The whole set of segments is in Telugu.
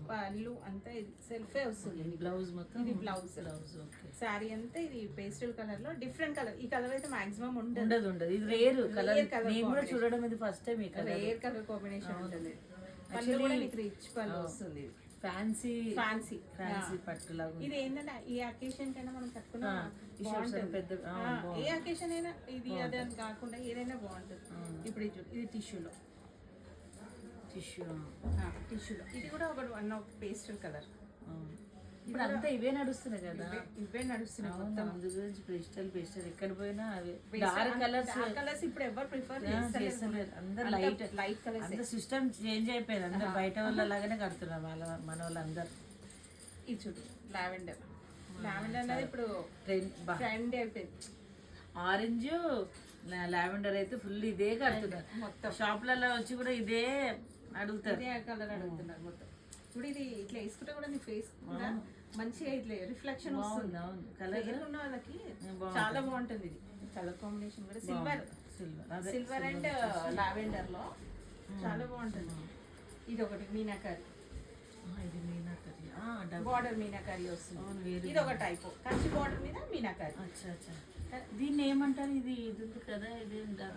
పళ్ళు అంతా సెల్ఫే వస్తుంది. బ్లౌజ్ మొత్తం ఇది బ్లౌజ్. ఓకే. శారీ అంతా ఇది పేస్టల్ కలర్ లో డిఫరెంట్ కలర్. ఈ కలర్ అయితే మాక్సిమం ఉండదు. ఇది రేర్ కలర్. నేను కూడా చూడడం ఇది ఫస్ట్ టైం. ఈ కలర్ రేర్ కలర్ కాంబినేషన్ ఉంటుంది. పళ్ళు కూడా మీకు రిచ్ పళ్ళు వస్తుంది. ఫ్యాన్సీ ఫ్యాన్సీ పట్టు లాగా. ఇది ఏంటంటే ఈ అకేషన్ కైనా మనం కట్టుకున్న పెద్ద ఏ అకేషన్ అయినా ఇది అదే అని కాకుండా ఏదైనా బాగుంటుంది. ఇప్పుడు ఇది టిష్యూలో ఇది కూడా ఒకటి వన్ ఆఫ్ పేస్టల్ కలర్. ఇప్పుడు అంతా ఇవే నడుస్తున్నాయి కదా. ఇవే నడుస్తున్నాయి మొత్తం. ముందు గురించి పేస్టల్ ఎక్కడ పోయినా అవే డార్క్ కలర్స్ ఇప్పుడు ఎవరు ప్రిఫర్ చేస్తలేరు. అందరు లైట్ కలర్స్. అందరు సిస్టమ్ చేంజ్ అయిపోయింది. అందరు బయట వాళ్ళ లాగానే కడుతున్నారు మన వాళ్ళందరూ. ఈ చూడు లావెండర్ అనేది ఇప్పుడు ట్రెండ్ అయిపోయింది. ఆరెంజ్ లావెండర్ అయితే ఫుల్ ఇదే కడుతున్నారు మొత్తం. షాప్లలో వచ్చి కూడా ఇదే అడుగుతారు. ఇదే కలర్ అడుగుతున్నారు మొత్తం. ఇప్పుడు ఇది ఇట్లా వేసుకుంటే కూడా నీ ఫేస్ కూడా మంచిగా ఇట్లా రిఫ్లెక్షన్ వస్తుంది. కలర్ ఉన్న వాళ్ళకి చాలా బాగుంటుంది. ఇది కలర్ కాంబినేషన్ కూడా సిల్వర్ అండ్ లావెండర్ లో చాలా బాగుంటుంది. ఇది ఒకటి మీనాకరి. ఇది మీనాకరి బార్డర్ మీనాకరి వస్తుంది. ఇది ఒక టైప్ కంచి బార్డర్ మీద మీనాకరి. దీన్ని ఏమంటారు? ఇది ఇది కదా.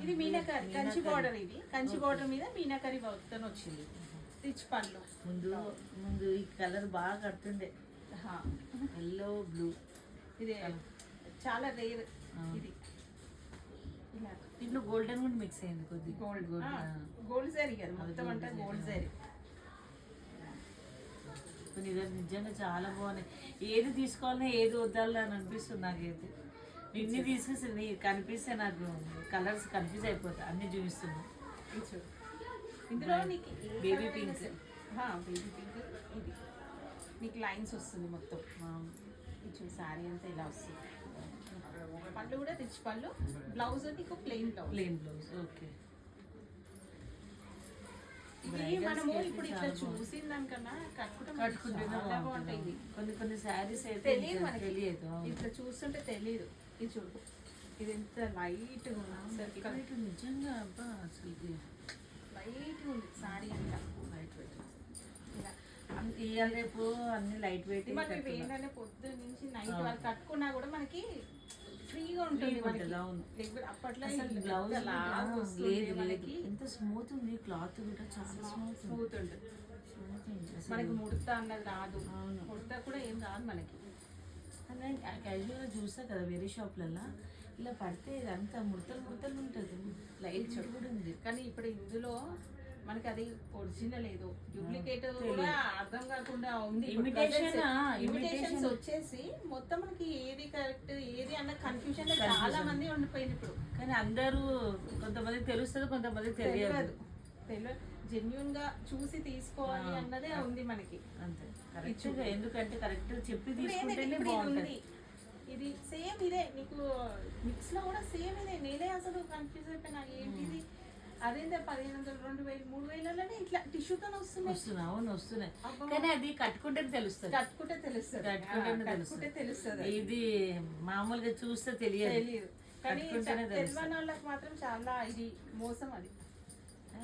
ఇది మీనాకరి కంచి బార్డర్. ఇది కంచి బార్డర్ మీద మీనాకరి వర్క్ వచ్చింది. రిచ్ పళ్ళు. ముందు ఈ కలర్ బాగా కడుతుండే. Yellow blue. ఇది చాలా రేర్. ఇది దీంట్లో గోల్డెన్ కూడా మిక్స్ అయింది కొద్ది. గోల్డ్ జరీ కదా మొత్తం అంతా గోల్డ్ జరీ. నిజంగా చాలా బాగున్నాయి. ఏది తీసుకోవాలని ఏది వద్దాలి అని అనిపిస్తుంది నాకైతే. ఇన్ని తీసుకొస్తే కనిపిస్తే నాకు కలర్స్ కన్ఫ్యూజ్ అయిపోతాయి. అన్ని చూపిస్తున్నాయి. ఇందులో నీకు బేబీ పింక్. Baby pink. ఇది నీకు లైన్స్ వస్తుంది మొత్తం. ఇది శారీ అంతా ఇలా వస్తుంది. పళ్ళు కూడా రిచ్ పళ్ళు. బ్లౌజ్ నీకు ప్లెయిన్ బ్లౌజ్. ఓకే. ఇది మనము ఇప్పుడు ఇట్లా చూసిన దానికన్నా కట్టుకుంటే బాగుంటాయి. కొన్ని శారీస్ అయితే తెలియదు మనకి. తెలియదు ఇట్లా చూస్తుంటే తెలియదు. ఇది చూడు ఇది ఎంత లైట్ నిజంగా అసలు లైట్ ఉంది సారీ అంతా. లైట్ వెయిట్ ఇవాళ రేపు అన్ని లైట్ వెయిట్. మనకి ఏంటంటే పొద్దున్న నుంచి నైట్ వరకు కట్టుకున్నా కూడా మనకి ఫ్రీగా ఉంటుంది. అప్పట్లో ఎంత స్మూత్ ఉంది క్లాత్ కూడా. చాలా స్మూత్ ఉంటుంది. మనకి ముడత అన్నది రాదు. ముడత కూడా ఏం రాదు మనకి. క్యాజువల్గా చూస్తా కదా వేరే షాప్లలో ఇలా పడితే ఇదంతా ముడతలు ఉంటుంది. లైట్ చెడు కూడా ఉంది. కానీ ఇప్పుడు ఇందులో మనకి అది ఒరిజినల్ ఏదో డూప్లికేట్ కూడా అర్థం కాకుండా ఉంది. ఇమిటేషన్స్ వచ్చేసి మొత్తం మనకి ఏది కరెక్ట్ ఏది అన్న కన్ఫ్యూజన్ చాలా మంది ఉండిపోయింది ఇప్పుడు. కానీ అందరూ కొంతమంది తెలుస్తుంది, కొంతమంది తెలియదు. జెన్యున్ గా చూసి తీసుకోవాలి అన్నదే ఉంది మనకి. అంతే కరెక్ట్. ఎందుకంటే కరెక్ట్ చెప్పి తీసుకుంటేనే బాగుంటుంది. ఇది సేమ్ ఇదే నీకు మిక్స్ లో కూడా సేమ్ ఇదే. నేనే అసలు కన్ఫ్యూజ్ అయిపోయినా ఏంటిది. అదేంటే 1500, 2000, 3000లోనే ఇట్లా టిష్యూతో వస్తున్నాయి. అవును వస్తున్నాయి. కానీ అది కట్టుకుంటే తెలుస్తుంది. కట్టుకుంటే తెలుస్తుంది. ఇది మామూలుగా చూస్తే తెలియదు. కానీ తెలియని వాళ్ళకి మాత్రం చాలా ఇది మోసం. అది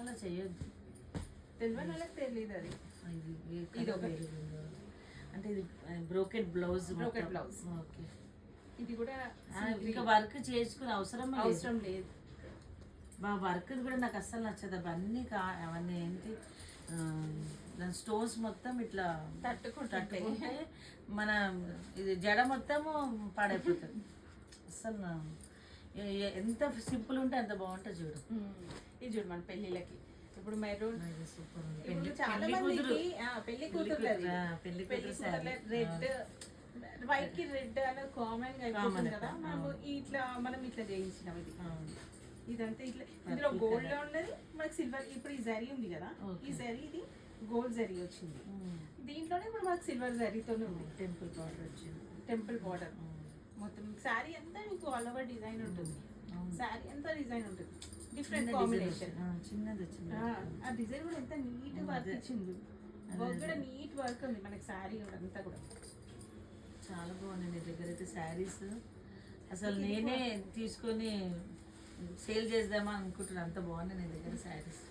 అలా చెయ్యొద్దు. తెలియని వాళ్ళకి తెలియదు. అది ఇది అంటే ఇది బ్రోకెట్ బ్లౌజ్. ఓకే. ఇది కూడా ఇంకా వర్క్ చేసుకునే అవసరం లేదు. వర్క్ కూడా నాకు అస్సలు నచ్చదు. అవన్నీ ఏంటి దాని స్టోన్స్ మొత్తం ఇట్లా తట్టుకుంటే మన ఇది జడ మొత్తము పాడైపోతుంది. అస్సలు ఎంత సింపుల్ ఉంటే అంత బాగుంటుంది. చూడు ఇది చూడు మన పెళ్ళిళ్ళకి ఇప్పుడు మెరూన్ చాలా పెళ్లి కూతురు రెడ్ వైట్ కి రెడ్ అనేది కామన్ గా అయిపోతుంది కదా. మనం ఇట్లా చేయించినాం. ఇది ఇదంతా ఇట్లా ఇందులో గోల్డ్ లో ఉన్నది మనకి సిల్వర్. ఇప్పుడు ఈ జరీ ఉంది కదా, ఈ జరీ ఇది గోల్డ్ జరీ వచ్చింది. దీంట్లోనే ఇప్పుడు మనకి సిల్వర్ జరీతోనే ఉంది. టెంపుల్ బార్డర్ మొత్తం శారీ అంతా మీకు ఆల్ ఓవర్ డిజైన్ ఉంటుంది. శారీ అంతా డిజైన్ ఉంటుంది. Different combination. ఆ డిజైన్ కూడా ఎంత నీట్ వర్క్ ఇచ్చింది. వర్క్ కూడా నీట్ వర్క్ ఉంది మనకి శారీ కూడా అంతా కూడా చాలా బాగున్నాయి. నీ దగ్గర అయితే శారీస్ అసలు నేనే తీసుకొని సేల్ చేద్దామా అనుకుంటున్నాను. అంత బాగున్నాయి నీ దగ్గర శారీస్.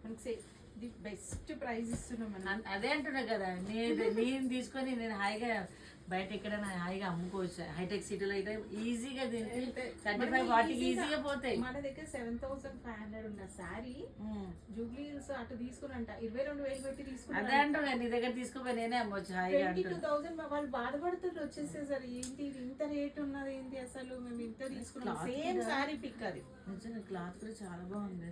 మనకి ఇది బెస్ట్ ప్రైస్ ఇస్తున్నాం మనం. అదే అంటున్నా కదా, నేను తీసుకొని నేను హాయిగా బయట ఎక్కడైనా హాయిగా అమ్ముకోవచ్చు. హైటెక్ సిటీలో అయితే ఈజీగా 35-40 ఈజీగా పోతాయి. మన దగ్గర 7,500 ఉన్న శారీ జూబ్లీ హిల్స్ అటు తీసుకున్నంట 22,000 పెట్టి తీసుకున్నా. అదే అంటున్నా, నీ దగ్గర తీసుకోపోయి నేనే అమ్మొచ్చు హాయిగా. 22,000 వాళ్ళు బాధపడుతుండ్రు వచ్చేసేసరి, ఏంటి ఇది ఇంత రేట్ ఉన్నది ఏంటి అసలు, మేము ఇంత తీసుకున్నాం. సేమ్ శారీ పిక్ అది. నిజంగా క్లాత్ కూడా చాలా బాగుంది.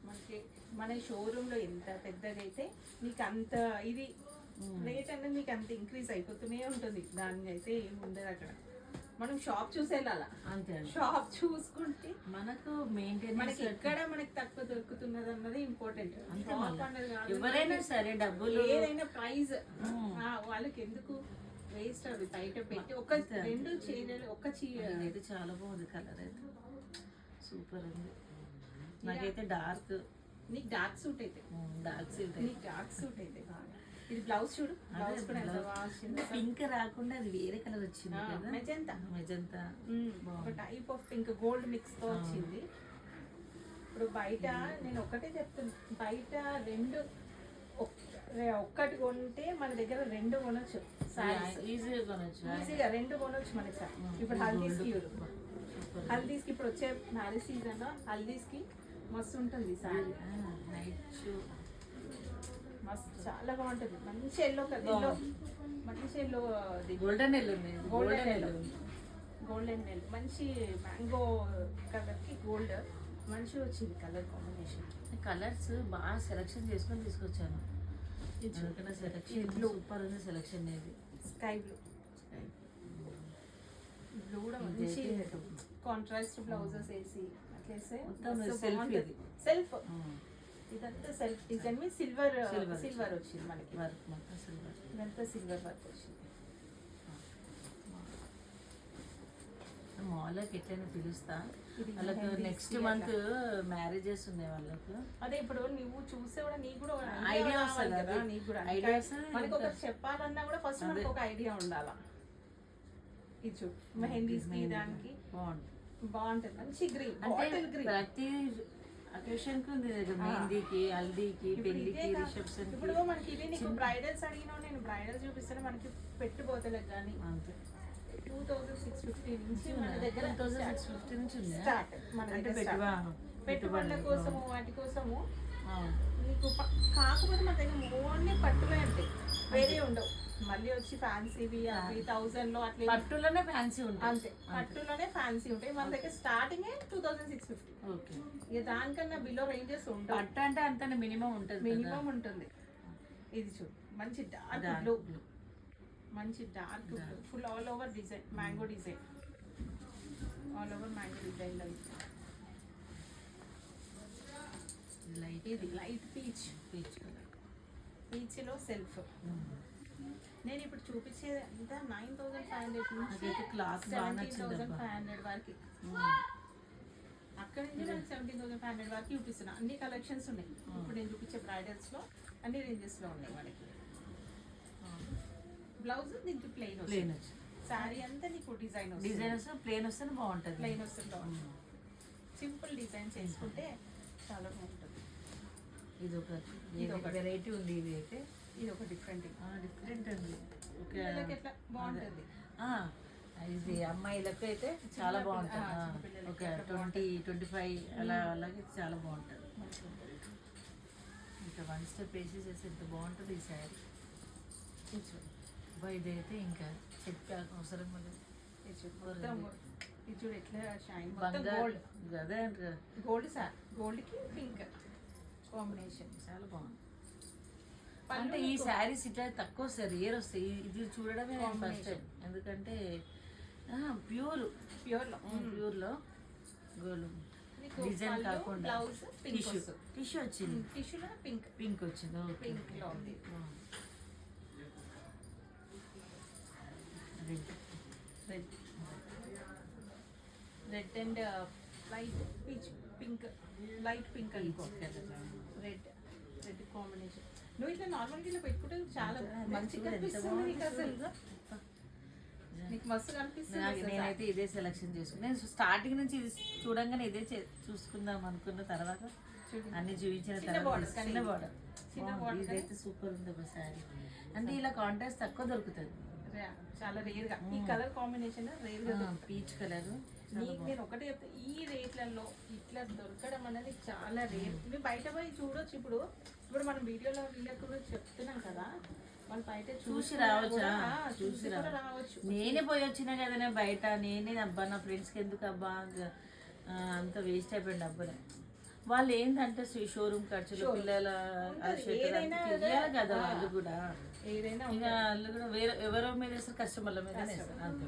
మనకి మన షోరూమ్ లో ఎంత పెద్దగా అయితే నీకు అంత ఇది రేట్ అనేది మీకు అంత ఇంక్రీజ్ అయిపోతూనే ఉంటుంది. దానికి అయితే ఏమి ఉండదు అక్కడ. మనం షాప్ చూసి వెళ్ళాలా, అంతే. షాప్ చూసుకుంటే మనకు మెయింటెనెన్స్ మనకి ఎక్కడ మనకి తక్కువ దొరుకుతున్నది అన్నది ఇంపార్టెంట్. ఎవరైనా సరే డబ్బులు ఏదైనా ప్రైస్ వాళ్ళకి ఎందుకు వేస్ట్ అది బయట పెట్టి ఒక 2 చీరలు ఒక చీర అయితే చాలా బాగుంది. కలర్ అయితే సూపర్ ఉంది. నాకైతే డార్క్, నీకు డార్క్ సూట్ అయితే నీకు డార్క్ సూట్ అయితే ఇది బ్లౌజ్ చూడు, బ్లౌజ్ కూడా ఎంత బాగా వచ్చింది. పింక్ రాకుండా అది వేరే కలర్ వచ్చింది కదా, మెజంతా. ఒక type of pink gold mix తో వచ్చింది. ఇప్పుడు బయట నేను ఒకటే చెప్తున్నా, బయట 2 ఒక్కటి కొంటే మన దగ్గర 2 కొనొచ్చు. ఈజీగా కొనొచ్చు, ఈజీగా 2 కొనొచ్చు మనకి. ఇప్పుడు హల్దీస్కి హల్దీస్కి ఇప్పుడు వచ్చే మ్యారేజ్ సీజన్ లో హల్దీస్కి మస్తు ఉంటుంది సారీ. మస్తు చాలా బాగుంటుంది. మంచి ఎల్లో కలర్, మంచి yellow, golden yellow, golden yellow, golden yellow, మంచి మ్యాంగో కలర్ కి గోల్డ్ మంచిగా వచ్చింది కలర్ కాంబినేషన్. కలర్స్ బాగా సెలెక్షన్ చేసుకొని తీసుకొచ్చాను. సెలెక్షన్ సూపర్ ఉంది. సెలెక్షన్ అనేది స్కై బ్లూ, బ్లూ కూడా మంచి కాంట్రాస్ట్ బ్లౌజెస్ వేసి అట్లేస్తే సెల్ఫ్ ఇదంతా సెల్ఫ్ డిజైన్ మీద సిల్వర్ వచ్చింది మనకి. వర్క్ మొత్తం సిల్వర్, ఇదంతా సిల్వర్ వర్క్ వచ్చింది. మాల్లోకి ఎట్లయినా పిలుస్తా. వాళ్ళకు నెక్స్ట్ మంత్ మ్యారేజెస్ ఉన్నాయి వాళ్ళకు. అదే ఇప్పుడు నువ్వు చూస్తే కూడా నీకు కూడా ఐడియా వస్తుంది కదా, నీకు కూడా ఐడియా వస్తుంది. మనకి ఒకటి చెప్పాలన్నా కూడా ఫస్ట్ మనకు ఒక ఐడియా ఉండాలా. ఇది చూడు మెహందీస్కి దానికి బాగుంటుంది. మంచి గ్రీన్, బాటిల్ గ్రీన్. ప్రతి అకేషన్ కి ఉంది, మెహందీకి, హల్దీకి, పెళ్లికి, రిసెప్షన్. ఇప్పుడు మనకి ఇది నీకు బ్రైడల్స్ అడిగినా నేను బ్రైడల్ చూపిస్తాను. మనకి పెట్టుబోతలకు కానీ అంతే 2,650 నుంచి మన దగ్గర 2,650 నుంచి స్టార్ట్. మన దగ్గర పెట్టుబడుల కోసము వాటి కోసము నీకు కాకపోతే మన దగ్గర ఓన్లీ పట్టులే ఉంటాయి, వేరే ఉండవు. మళ్ళీ వచ్చి ఫ్యాన్సీవి 3,000 లో అట్లా పట్టులోనే ఫ్యాన్సీ ఉంటాయి. అంతే, పట్టులోనే ఫ్యాన్సీ ఉంటాయి. మన దగ్గర స్టార్టింగ్ 2,650. ఓకే, ఇక దానికన్నా బిలో రేంజెస్ ఉంటాయి. పట్టు అంటే అంత మినిమం ఉంటుంది, మినిమం ఉంటుంది. ఇది చూడు మంచి డార్క్ బ్లూ, మంచి dark blue, full all over design, mango design, all over mango design. ఇది లైట్ పీచ్ కలర్, పీచ్లో సెల్ఫ్. నేను ఇప్పుడు చూపించేది అంతా 9,500 నుంచి క్లాత్ 17,500 వరకు. అక్కడ నుంచి నాకు 17,500 వరకు చూపిస్తున్నా. అన్ని కలెక్షన్స్ ఉన్నాయి. ఇప్పుడు నేను చూపించే బ్రైడల్స్ లో అన్ని రేంజెస్ లో ఉన్నాయి మనకి. బ్లౌజ్ దీనికి ప్లెయిన్ వస్తుంది, శారీ అంతా నీకు డిజైన్ వస్తుంది. ప్లెయిన్ వస్తే బాగుంటుంది, ప్లెయిన్ వస్తుంది. సింపుల్ డిజైన్స్ వేసుకుంటే చాలా బాగుంటుంది. ఇది ఒక వెరైటీ ఉంది. ఇది అయితే ఇది ఒక డిఫరెంట్ ఉంది. ఎట్లా బాగుంటుంది. ఇది అమ్మాయిలకు అయితే చాలా బాగుంటుంది. ఒక 20-25 అలాగే చాలా బాగుంటుంది. ఇంకా 1 స్టెప్ వేసేసేసి ఎంత బాగుంటుంది ఈ శారీ. ఇదైతే ఇంకా చెప్పే అవసరం లేదు. ఇది చూడు ఎట్లా షైన్, గోల్డ్ అదే గోల్డ్ సార్, గోల్డ్ కి పింక్ కాంబినేషన్ చాలా బాగుంది. అంటే ఈ శారీస్ ఇట్లా తక్కువ వస్తాయి, రేర్ వస్తాయి. ఇది చూడడమే ఫస్ట్ టైం. ఎందుకంటే ప్యూర్లో గోల్డ్ డిజైన్ కాకుండా టిష్యూ వచ్చింది. టిష్యూలో పింక్ వచ్చింది. పింక్ లో ఉంది. Red and light peach pink, light pink అనుకో. Red combination. నువ్వు ఇట్లా నార్మల్గా ఇట్లా పెట్టుకుంటే చాలా మంచిగా కనిపిస్తుంది నీకు. అసలు నీకు మస్తు కనిపిస్తుంది. నేనైతే ఇదే సెలెక్షన్ చేసుకున్నాను. నేను స్టార్టింగ్ నుంచి ఇది చూడంగానే ఇదే చూసుకుందాం అనుకున్న తర్వాత చూడు. అన్ని చూపించిన చిన్న తర్వాత border కానీ చిన్న బార్డర్ చిన్న border ఇదైతే సూపర్ ఉంది ఒక శారీ. అంటే ఇలా కాంట్రాస్ట్ తక్కువ దొరుకుతుంది. చాలా రేర్ గా ఈ కలర్ కాంబినేషన్ రేర్ గా పీచ్ కలర్. నీకు నేను ఒకటే చెప్తా, ఈ రేట్లలో ఇట్లా దొరకడం అనేది చాలా రేర్. మీరు బయట పోయి చూడొచ్చు. ఇప్పుడు ఇప్పుడు మనం వీడియోలో వీళ్ళకి కూడా చెప్తున్నాం కదా, వాళ్ళు బయట చూసి రావచ్చా? చూసి కూడా రావచ్చు. నేనే పోయి వచ్చినా కదనే బయట. నేనే అబ్బా నా ఫ్రెండ్స్కి ఎందుకు అబ్బా అంత వేస్ట్ అయిపోయింది డబ్బులు. వాళ్ళు ఏంటంటే షోరూమ్ ఖర్చులు పిల్లల తెలియాలి కదా వాళ్ళు కూడా. ఏదైనా ఇక వాళ్ళు కూడా వేరే ఎవరో మీద వేస్తారు, కస్టమర్ల మీద వేస్తారు అంతే.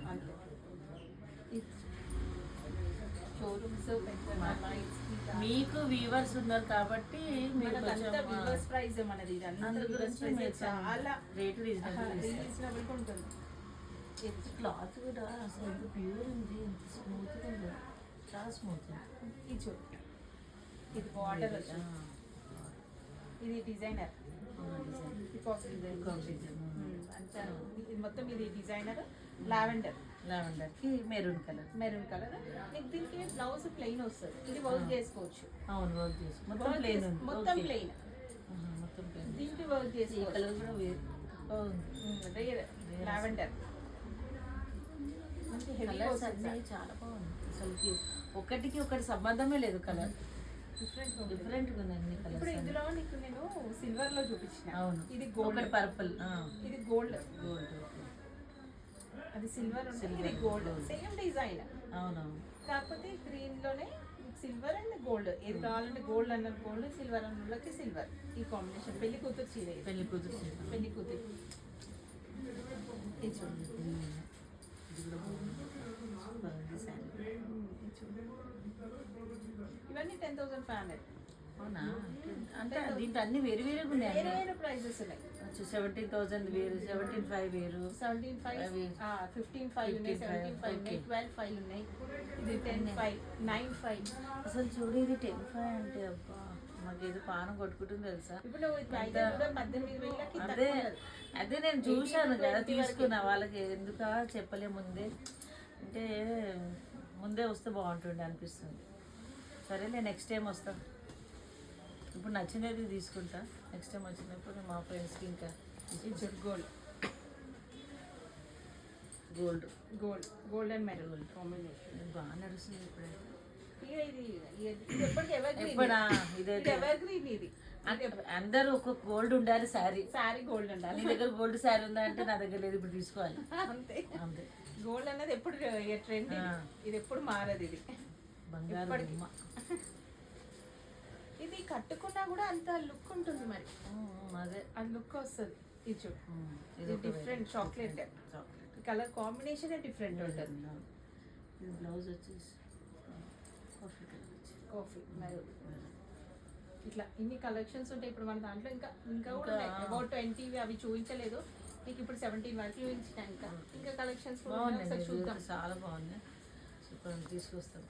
షోరూమ్స్ మీకు వ్యూవర్స్ ఉన్నారు కాబట్టి మీరు వ్యూవర్స్ ప్రైస్ మనది చాలా రేటు రీజనబుల్ గా ఉంటుంది. క్లాత్ కూడా అసలు ఎంత ప్యూర్ ఉంది, ఎంత స్మూత్గా ఉంది, చాలా స్మూత్. ఇది చూడు, ఇది బార్డర్ వచ్చి ఇది డిజైనర్ అంతా. ఇది మొత్తం ఇది డిజైనర్ లావెండర్ కి మెరూన్ కలర్. నీకు దీనికి బ్లౌజ్ ప్లెయిన్ వస్తుంది. ఇది వర్క్ చేసుకోవచ్చు. అవును, వర్క్ చేసుకో. మొత్తం ప్లెయిన్ ఉంది. మొత్తం ప్లెయిన్. మొత్తం ప్లెయిన్. దీనికి వర్క్ ఈ చేసుకోవచ్చు. కలర్ కూడా బాగుంది. లావెండర్ మంచి హెవీ కలర్స్ అన్నీ చాలా బాగుంది. అసలుకి ఒకటికి ఒకటి సంబంధమే లేదు. కలర్ డిఫరెంట్గా ఉంది అన్ని ఇప్పుడు కలర్స్. ఇందులో నీకు నేను సిల్వర్ లో చూపించిన. అవును, ఇది గోల్డ్, పర్పుల్. ఇది గోల్డ్. గోల్డ్ అది సిల్వర్ ఉంటుంది, ఇది గోల్డ్. Same design. అవునవును. కాకపోతే గ్రీన్ లోనే సిల్వర్ అండ్ గోల్డ్. ఏది కావాలంటే గోల్డ్ అన్న గోల్డ్, సిల్వర్ అన్నకి సిల్వర్. ఈ కాంబినేషన్ పెళ్లి కూతురు చీర ఇది. పెళ్లి కూతురు చీర. పెళ్లి కూతురు ఇది చూడండి. ఇది కూడా బాగుంది శారీ. ఇది చూడండి. ఇవన్నీ 10,500. అవునా? అంటే దీంట్లో అన్ని వేరు వేరుగా ఉన్నాయి. వేరే వేరే ప్రైజెస్ ఉన్నాయి. 17,000 వేరు, 17,500 వేరు, 17,500, 15,500 ఉన్నాయి, 17,500 ఉన్నాయి, 12,500 ఉన్నాయి. ఇది 10,500, 9,500. అసలు చూడు, ఇది 10,500 అంటే అబ్బా మాకు ఏదో పానం కొట్టుకుంటుంది తెలుసా. ఇప్పుడు నువ్వు ప్రైస్ కూడా 18,000కి అదే అదే నేను చూశాను కదా, తీసుకున్నా. వాళ్ళకి ఎందుక చెప్పలే ముందే, అంటే ముందే వస్తే బాగుంటుండే అనిపిస్తుంది. సరేలే, నెక్స్ట్ టైం వస్తా. ఇప్పుడు నచ్చినది తీసుకుంటా. నెక్స్ట్ టైం వచ్చినప్పుడు మా ఫ్రెండ్స్కి ఇంకా gold gold gold and maroon combination బాగా నడుస్తుంది ఇప్పుడైతే. ఇది ఎప్పటికీ ఎప్పుడా ఇదైతే ఎవర్గ్రీన్. ఇది అందరూ ఒక గోల్డ్ ఉండాలి శారీ. శారీ గోల్డ్ ఉండాలి. నీ దగ్గర గోల్డ్ శారీ ఉందా అంటే నా దగ్గర లేదు, ఇప్పుడు తీసుకోవాలి. అంతే అంతే. గోల్డ్ అనేది ఎప్పుడు ట్రెండ్. ఇది ఎప్పుడు మారదు. ఇది బంగారు బొమ్మ. ఇది కట్టుకున్నా కూడా అంత లుక్ ఉంటుంది. మరి అదే ఆ లుక్ వస్తుంది. ఇది చూడు, ఇది different chocolate colour combination different ఉంటుంది. ఇది బ్లౌజ్ వచ్చేసి కాఫీ కలర్ వచ్చి కాఫీ మెరూన్. ఇట్లా ఇన్ని కలెక్షన్స్ ఉంటాయి. ఇప్పుడు మన దాంట్లో ఇంకా కూడా అబౌట్ 20 అవి చూపించలేదు మీకు. ఇప్పుడు 17 వరకు చూపించిన. ఇంకా కలెక్షన్స్ కూడా చూద్దాం. చాలా బాగుంది. సూపర్, తీసుకొస్తాను.